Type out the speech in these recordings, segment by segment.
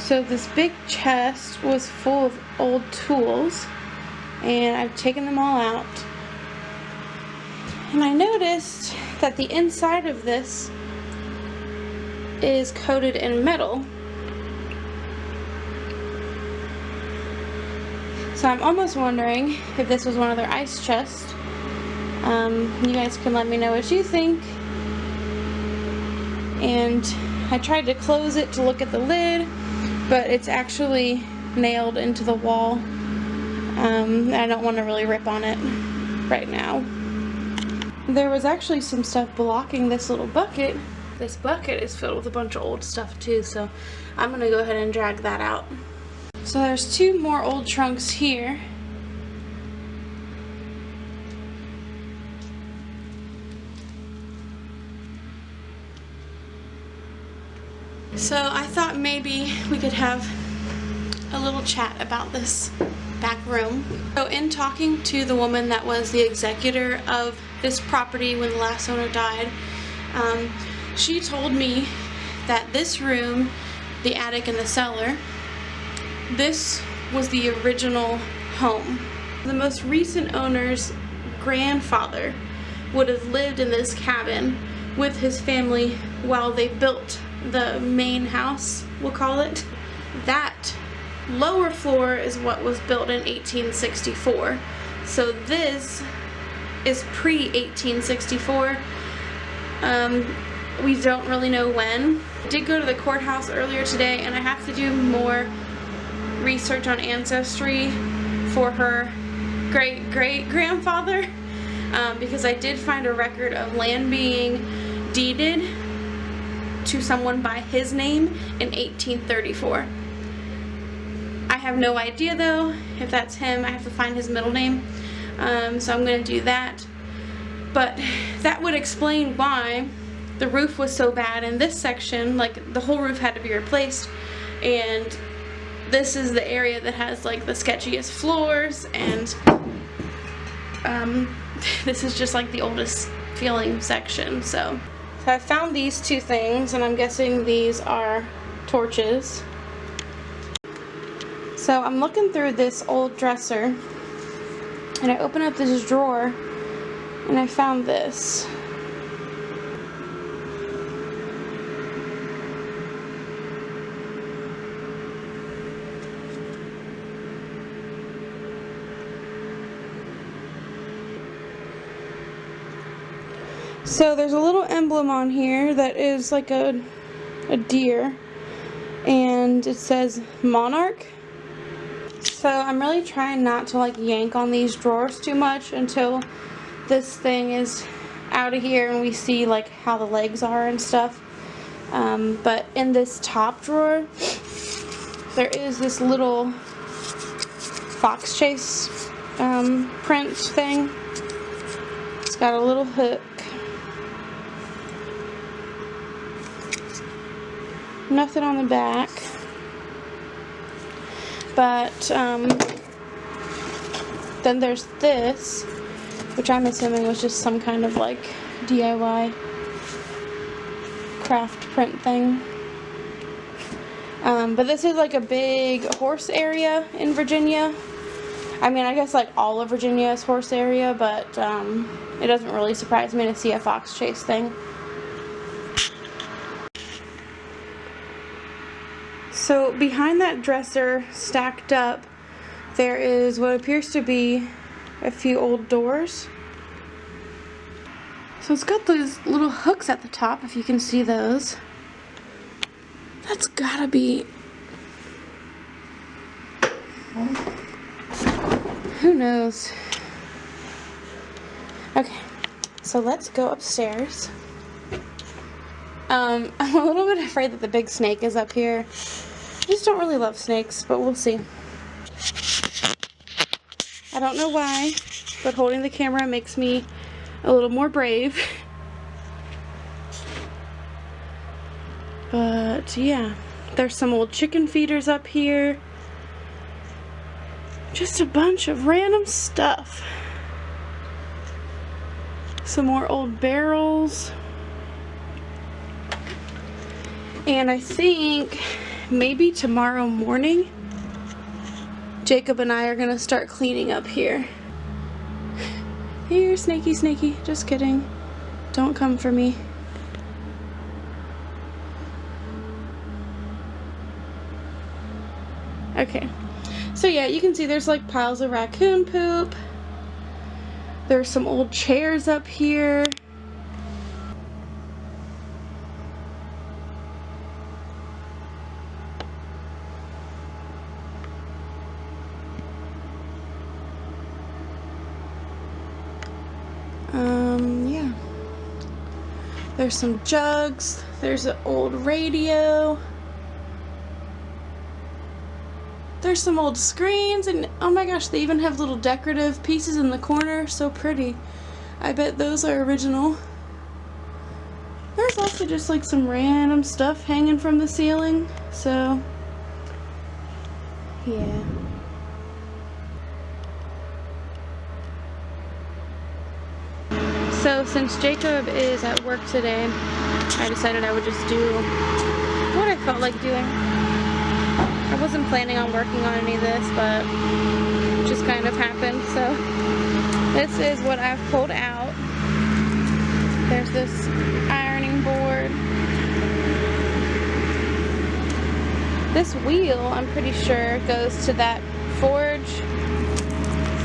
So this big chest was full of old tools, and I've taken them all out. And I noticed that the inside of this is coated in metal. So I'm almost wondering if this was one of their ice chests. You guys can let me know what you think. And I tried to close it to look at the lid, but it's actually nailed into the wall. I don't want to really rip on it right now. There was actually some stuff blocking this little bucket. This bucket is filled with a bunch of old stuff too, so I'm going to go ahead and drag that out. So there's two more old trunks here. So I thought maybe we could have a little chat about this back room. So in talking to the woman that was the executor of this property when the last owner died, she told me that this room, the attic and the cellar, this was the original home. The most recent owner's grandfather would have lived in this cabin with his family while they built the main house, we'll call it. That lower floor is what was built in 1864. So this is pre-1864. We don't really know when. I did go to the courthouse earlier today, and I have to do more research on ancestry for her great-great-grandfather, because I did find a record of land being deeded to someone by his name in 1834. I have no idea though if that's him. I have to find his middle name, so I'm going to do that. But that would explain why the roof was so bad in this section. Like, the whole roof had to be replaced, and this is the area that has like the sketchiest floors, and this is just like the oldest feeling section. So I found these two things, and I'm guessing these are torches. So I'm looking through this old dresser, and I open up this drawer, and I found this. So there's a little emblem on here that is like a deer, and it says Monarch. So I'm really trying not to like yank on these drawers too much until this thing is out of here and we see like how the legs are and stuff. But in this top drawer, there is this little fox chase print thing. It's got a little hook. Nothing on the back, but then there's this, which I'm assuming was just some kind of like DIY craft print thing. But this is like a big horse area in Virginia. I mean, I guess like all of Virginia is horse area, but it doesn't really surprise me to see a fox chase thing. So behind that dresser, stacked up, there is what appears to be a few old doors. So it's got those little hooks at the top, if you can see those. That's gotta be... who knows? Okay, so let's go upstairs. I'm a little bit afraid that the big snake is up here. I just don't really love snakes, but we'll see. I don't know why, but holding the camera makes me a little more brave. But yeah, there's some old chicken feeders up here. Just a bunch of random stuff. Some more old barrels. And I think maybe tomorrow morning, Jacob and I are gonna start cleaning up here. Here, Snakey, Snakey. Just kidding. Don't come for me. Okay. So yeah, you can see there's like piles of raccoon poop. There's some old chairs up here. Yeah. There's some jugs. There's an old radio. There's some old screens, and oh my gosh, they even have little decorative pieces in the corner. So pretty. I bet those are original. There's also just like some random stuff hanging from the ceiling. So, yeah. So since Jacob is at work today, I decided I would just do what I felt like doing. I wasn't planning on working on any of this, but it just kind of happened. So this is what I've pulled out. There's this ironing board. This wheel, I'm pretty sure, goes to that forge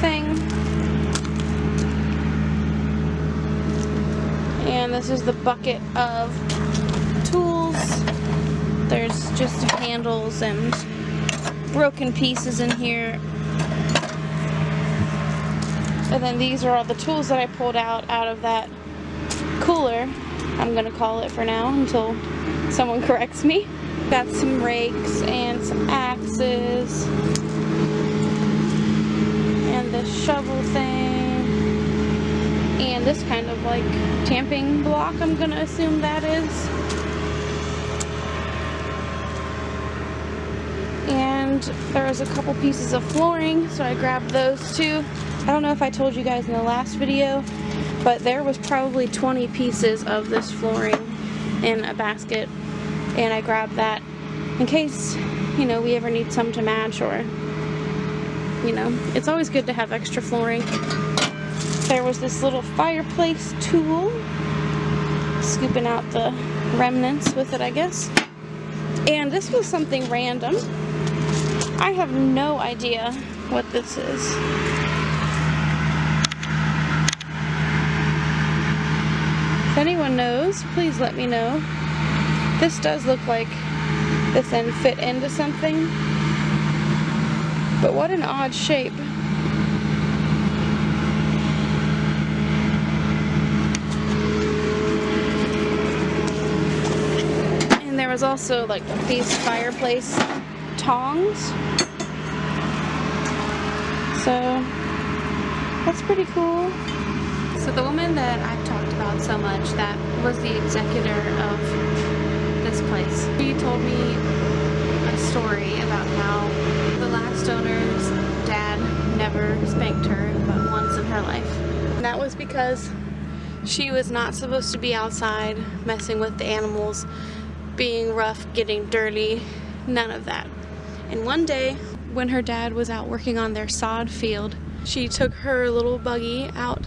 thing. And this is the bucket of tools. There's just handles and broken pieces in here. And then these are all the tools that I pulled out of that cooler, I'm gonna call it for now until someone corrects me. Got some rakes and some axes and the shovel thing. And this kind of like tamping block, I'm gonna assume that is. And there was a couple pieces of flooring, so I grabbed those too. I don't know if I told you guys in the last video, but there was probably 20 pieces of this flooring in a basket, and I grabbed that in case, you know, we ever need some to match, or, you know, it's always good to have extra flooring. There was this little fireplace tool, scooping out the remnants with it, I guess. And this was something random. I have no idea what this is. If anyone knows, please let me know. This does look like this end fit into something, but what an odd shape. And there was also like these fireplace tongs. So that's pretty cool. So the woman that I've talked about so much, that was the executor of this place, she told me a story about how the last owner's dad never spanked her but once in her life. And that was because she was not supposed to be outside messing with the animals, being rough, getting dirty, none of that. And one day, when her dad was out working on their sod field, she took her little buggy out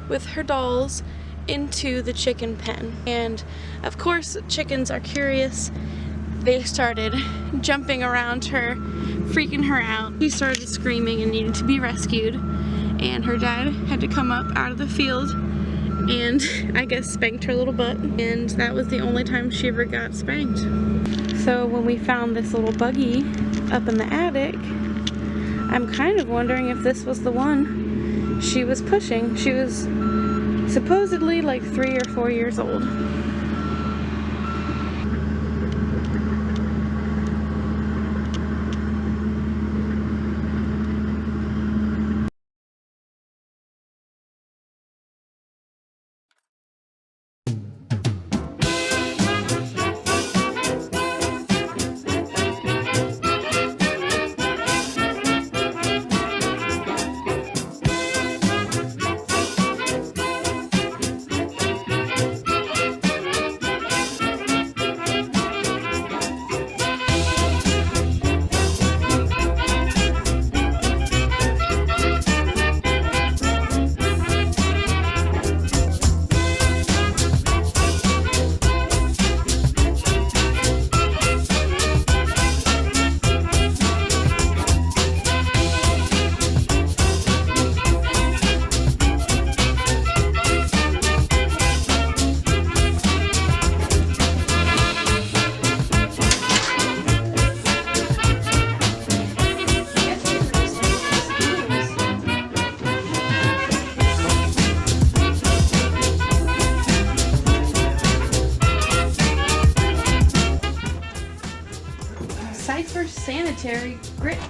with her dolls into the chicken pen. And of course, chickens are curious. They started jumping around her, freaking her out. She started screaming and needed to be rescued. And her dad had to come up out of the field and I guess spanked her little butt. And that was the only time she ever got spanked. So when we found this little buggy up in the attic, I'm kind of wondering if this was the one she was pushing. She was supposedly like 3 or 4 years old.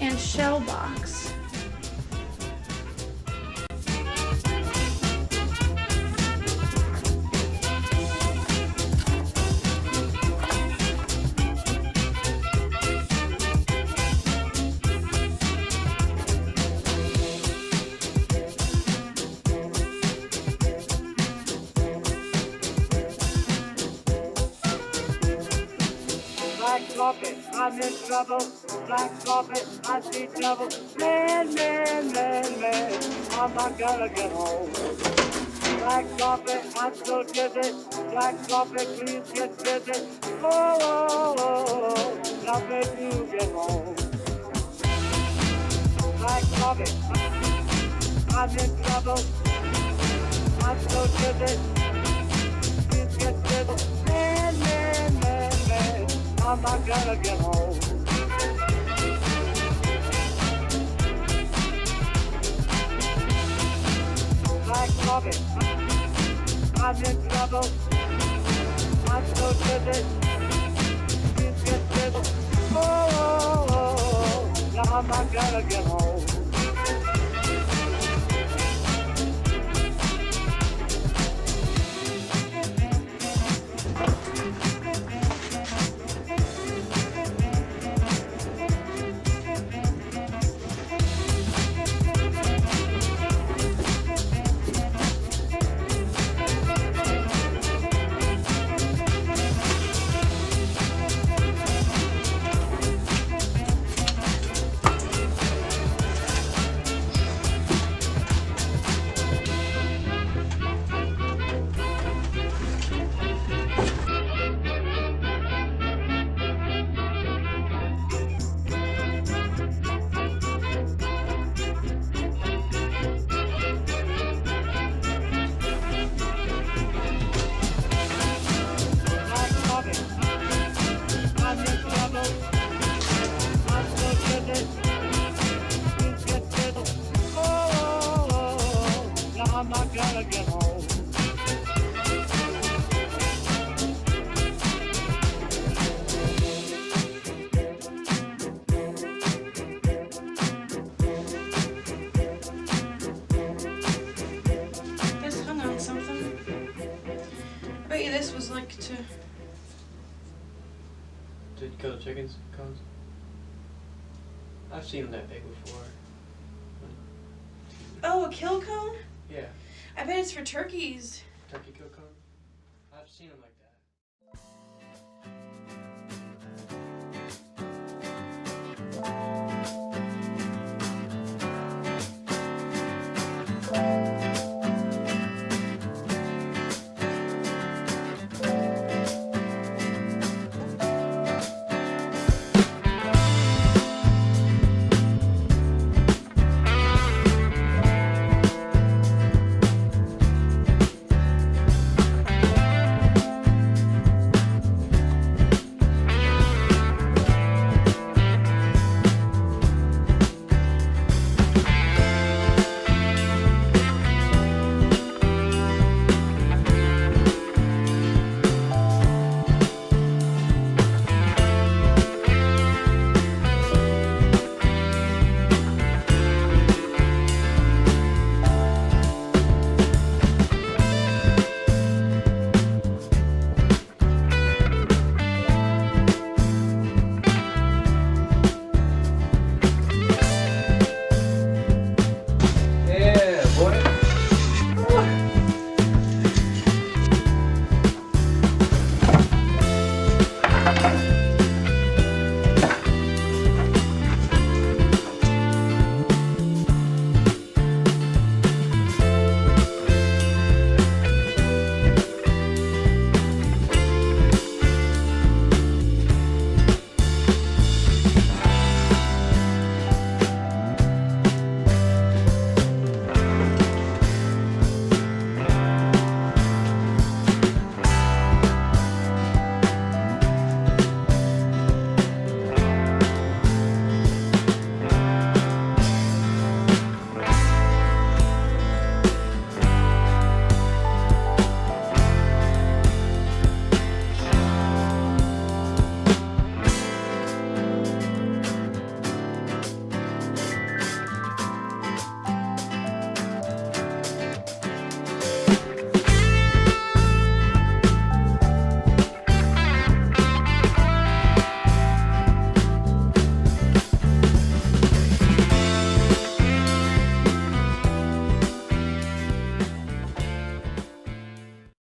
and shell box. Black coffee, I'm in trouble. Black coffee, I see trouble. Man, man, man, man, I'm not gonna get home. Black coffee, I'm so dizzy. Black coffee, please get busy. Oh, oh, oh, oh, nothing to get home. Black coffee, I'm in trouble. I'm so dizzy. Please get busy. Man, man, man, man, I'm not gonna get home. Black coffee, I'm in trouble. I'm so dizzy. Please get busy. Oh, oh, oh, oh, now I'm not gonna get home. I'm not gonna get home. This hung on something. I bet you this was like to... Did you kill the chickens? Cones? I've seen them that big before. Oh, a kill cone? Yeah. I bet it's for turkeys. Turkey kill cone? I've seen them like that.